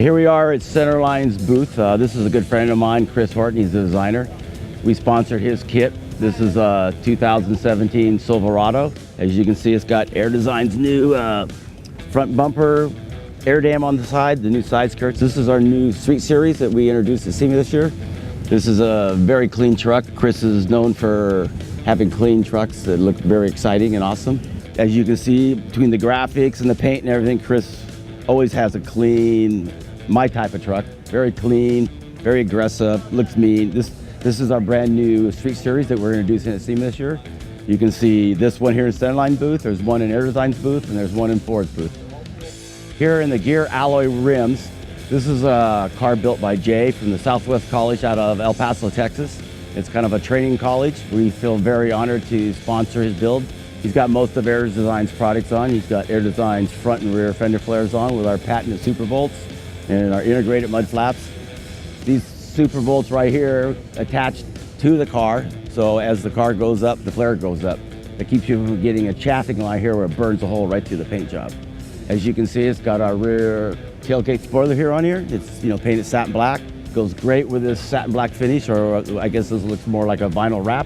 Here we are at Centerline's booth. This is a good friend of mine, Chris Horton. He's the designer. We sponsored his kit. This is a 2017 Silverado. As you can see, it's got Air Design's new front bumper, air dam on the side, the new side skirts. This is our new Street Series that we introduced at SEMA this year. This is a very clean truck. Chris is known for having clean trucks that look very exciting and awesome. As you can see, between the graphics and the paint and everything, Chris always has a clean, my type of truck. Very clean, very aggressive, looks mean. This is our brand new Street Series that we're introducing at SEMA this year. You can see this one here in Centerline booth, there's one in Air Design's booth, and there's one in Ford's booth. Here in the Gear Alloy rims, this is a car built by Jay from the Southwest College out of El Paso, Texas. It's kind of a training college. We feel very honored to sponsor his build. He's got most of Air Design's products on. He's got Air Design's front and rear fender flares on with our patented Super Bolts and our integrated mud flaps. These Super Bolts right here attached to the car, so as the car goes up, the flare goes up. It keeps you from getting a chafing line here where it burns a hole right through the paint job. As you can see, it's got our rear tailgate spoiler here on here. It's painted satin black. Goes great with this satin black finish, or I guess this looks more like a vinyl wrap.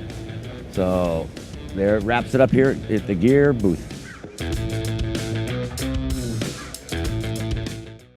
So there, it wraps it up here at the Gear booth.